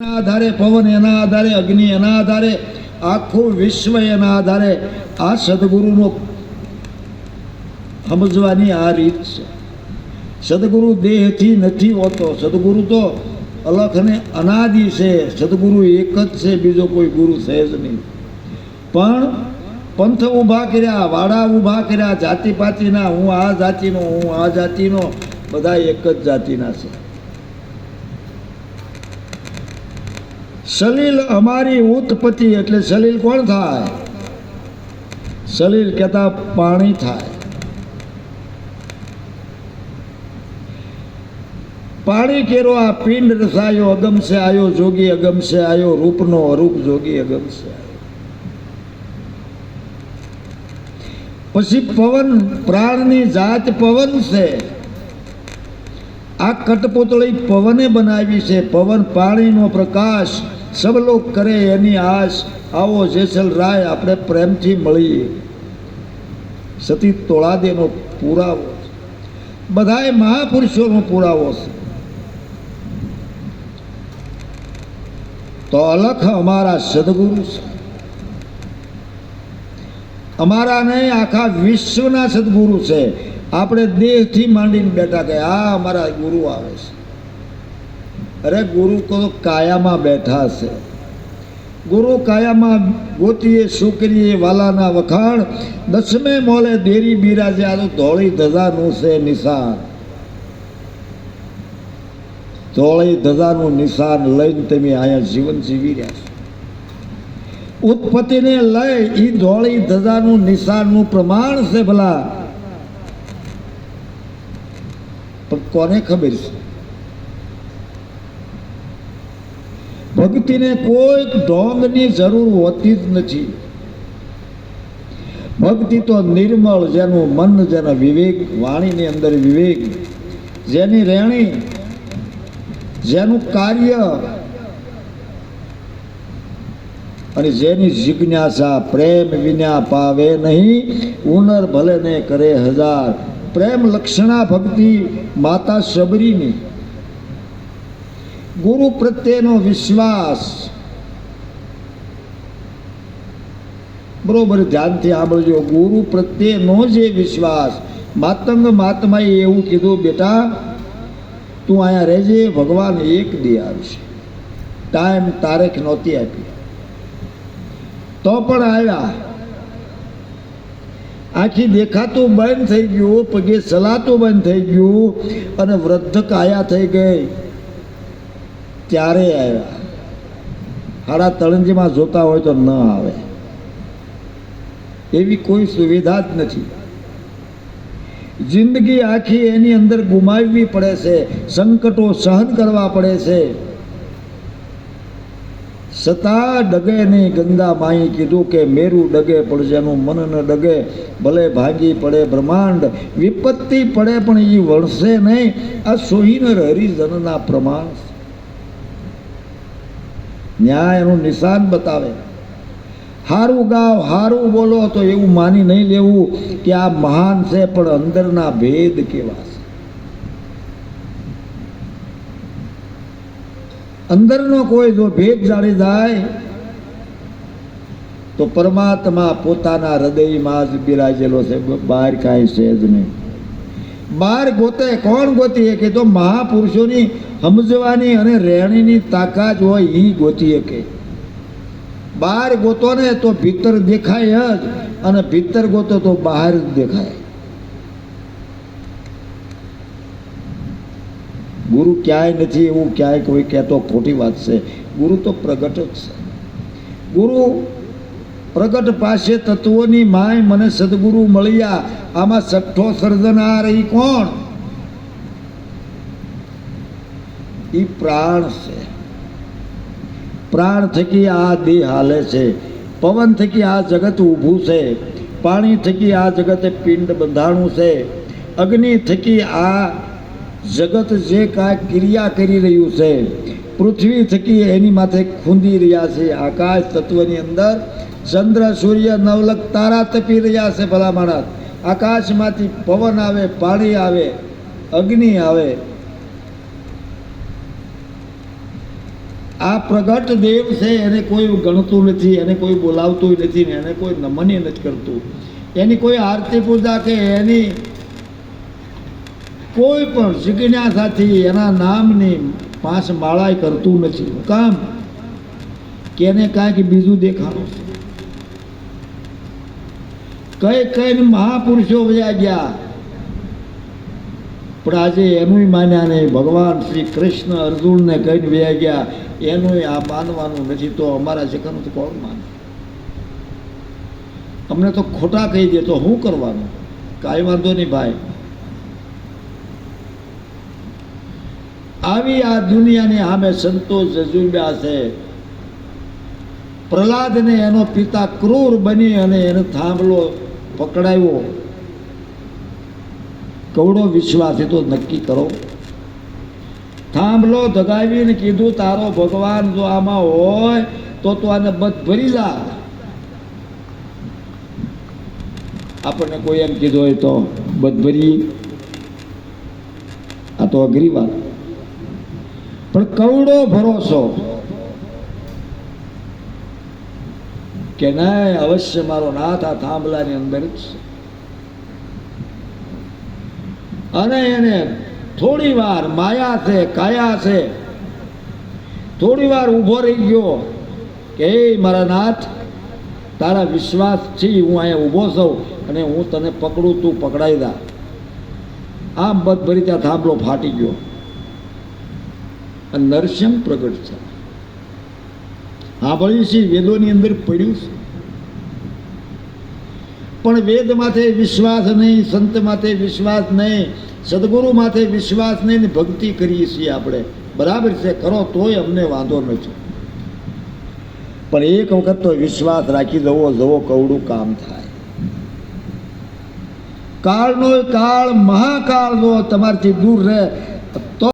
આધારે પવન એના આધારે અગ્નિ એના આધારે આખું વિશ્વ એના આધારે આ સદગુરુનો સમજવાની આ રીત છે. સદગુરુ દેહથી નથી હોતો. સદગુરુ તો અલખ અને અનાદિ છે. સદગુરુ એક જ છે, બીજો કોઈ ગુરુ છે જ નહીં. પણ પંથ ઊભા કર્યા, વાડા ઊભા કર્યા, જાતિ પાતિના, હું આ જાતિનો, હું આ જાતિનો, બધા એક જ જાતિના છે. સલીલ અમારી ઉત્પત્તિ, એટલે સલીલ કોણ થાય? સલીલ કહેતા પાણી થાય. પાણી કેરો આ પિંડ રસાયો, અગમ છે આયો જોગી, અગમ છે આયો રૂપનો અરૂપ જોગી, અગમ છે આયો. પછી પવન, પ્રાણની જાત પવન છે. આ કટપુતળી પવને બનાવી છે. પવન પાણીનો પ્રકાશ, સબલોક કરે એની આશ. આવો જેસલ રાય, આપણે પ્રેમથી મળીએ. સતી તોળાદેનો પુરાવો, બધાય મહાપુરુષોનો પુરાવો છે. તો અલખ અમારા સદગુરુ છે. અમારા નહીં, આખા વિશ્વના સદગુરુ છે. આપણે દેહથી માંડીને બેઠા કે આ અમારા ગુરુ આવે છે. અરે ગુરુ તો કાયામાં બેઠા છે. ગુરુ કાયામાં ગોતીએ શુક્રીએ વાલાના વખાણ, દસમે મોલે દેરી બિરાજે. આ તો ધોળી ધજાનું છે નિશાન. ધોળી ધજાનું નિશાન લઈને તમે અહીંયા જીવન જીવી રહ્યા છો. ઉત્પત્તિને લઈ એ ધોળી ધજાનું નિશાનનું પ્રમાણ છે. ભલા પણ કોને ખબર છે? ભક્તિને કોઈ ઢોંગની જરૂર હોતી જ નથી. ભક્તિ તો નિર્મળ, જેનું મન, જેના વિવેક, વાણીની અંદર વિવેક, જેની રેણી, જેનું કાર્ય અને જેની જિજ્ઞાસા. પ્રેમ વિના પાવે નહીં, ઉનર ભલે ને કરે હજાર. પ્રેમ લક્ષણા ભક્તિ માતા શબરીની. ગુરુ પ્રત્યેનો વિશ્વાસ, બરોબર ધ્યાનથી સાંભળજો. ગુરુ પ્રત્યેનો જે વિશ્વાસ. માતંગ મહાત્માએ એવું કીધું, બેટા તું અહીંયા રહેજે, ભગવાન એક દી આવશે. ટાઈમ તારીખ નહોતી આપી તો પણ આવ્યા. આખી દેખાતું બંધ થઈ ગયું, પગે ચલાતું બંધ થઈ ગયું, અને વૃદ્ધ કાયા થઈ ગઈ. ત્યારે આવ્યા. હાડા તળંજીમાં જોતા હોય તો ન આવે, એવી કોઈ સુવિધા જ નથી. જિંદગી આખી એની અંદર ગુમાવવી પડે છે, સંકટો સહન કરવા પડે છે. સતા ડગે નહીં. ગંગા માઈ કીધું કે મેરું ડગે પણ જેનું મન ન ડગે, ભલે ભાંગી પડે બ્રહ્માંડ, વિપત્તિ પડે પણ એ વળશે નહીં. આ સોહીનર હરિજનના પ્રમાણ. ન્યાય એનું નિશાન બતાવે. હારું ગાવ, હારું બોલો તો એવું માની નહીં લેવું કે આ મહાન છે, પણ અંદરના ભેદ કેવા છે. અંદરનો કોઈ જો ભેદ જાણી જાય તો પરમાત્મા પોતાના હૃદયમાં જ બિરાજેલો છે. બહાર કાંઈ છે જ નહીં. બહાર ગોતે કોણ ગોતી શકે? તો મહાપુરુષોની સમજવાની અને રહેણીની તાકાત હોય એ ગોતી શકે. બહાર ગોતો ને તો ભીતર દેખાય જ, અને ભીતર ગોતો તો બહાર જ દેખાય. ગુરુ ક્યાંય નથી એવું ક્યાંય કોઈ કહેતો ખોટી વાત છે. ગુરુ તો પ્રગટ જ છે. ગુરુ પ્રગટ પાસે તત્વોની માય મને સદગુરુ મળ્યા. આમાં છઠ્ઠો સર્જનાર એ કોણ? એ પ્રાણ છે. પ્રાણ થકી આ દેહ હાલે છે. પવન થકી આ જગત ઊભું છે. પાણી થકી આ જગતે પિંડ બંધાણું છે. અગ્નિ થકી આ જગત જે કાંઈ ક્રિયા કરી રહ્યું છે. પૃથ્વી થકી એની માથે ખૂંદી રહ્યા છે. આકાશ તત્વની અંદર ચંદ્ર સૂર્ય નવલખ તારા તપી રહ્યા છે. ભલા માણસ, આકાશમાંથી પવન આવે, પાણી આવે, અગ્નિ આવે, આ પ્રગટ દેવ છે, એને કોઈ ગણતું નથી, એને કોઈ બોલાવતું નથી ને એને કોઈ નમન નથી કરતું, એની કોઈ આરતી પૂજા કે એની કોઈ પણ જિજ્ઞાસાથી એના નામની 5 માળાય કરતું નથી. કામ કે એને કાંઈક બીજું દેખાડું છે. કઈ મહાપુરુષો વયા ગયા, પણ આજે એનું માન્યા નહીં. ભગવાન શ્રી કૃષ્ણ અર્જુનને કહીને વયા ગયા, એનું આ માનવાનું નથી. તો અમારા જગતનું તો કોણ માને? અમને તો ખોટા કહી દે તો શું કરવાનું? કાંઈ વાંધો નહીં ભાઈ. આવી આ દુનિયાની સામે સંતો જજુમ્યા છે. પ્રહલાદને એનો પિતા ક્રૂર બની અને એને થાંભલો પકડાવ્યો. કવડો વિશ્વાસ એ તો નક્કી કરો. થાંભલો દગાવીને કીધું, તારો ભગવાન જો આમાં હોય તો તું આને બધ ભરી જા. આપણને કોઈ એમ કીધું હોય તો બધ ભરી, આ તો અઘરી વાત. પણ કવડો ભરોસો કે નહીં, અવશ્ય મારો નાથ આ થાંભલાની અંદર જ છે. અને એને થોડી વાર માયા છે, કાયા છે, થોડી વાર ઊભો રહી ગયો કે હે મારા નાથ, તારા વિશ્વાસથી હું અહીંયા ઊભો છું અને હું તને પકડું, તું પકડાઈ દા. આમ બધ ભરી ત્યાં થાંભલો ફાટી ગયો અને નરસિંહ પ્રગટ છે. સાંભળ્યું છે, વેદોની અંદર પડ્યું છે, પણ વેદ માથે વિશ્વાસ નહીં, સંત માથે વિશ્વાસ નહીં, સદગુરુ માથે વિશ્વાસ નહીં ને ભક્તિ કરીએ છીએ આપણે. બરાબર છે, કરો તોય અમને વાંધો નથી, પણ એક વખત તો વિશ્વાસ રાખી દવો, જવો કવડું કામ થાય. કાળનો કાળ મહાકાળ જો તમારથી દૂર રહે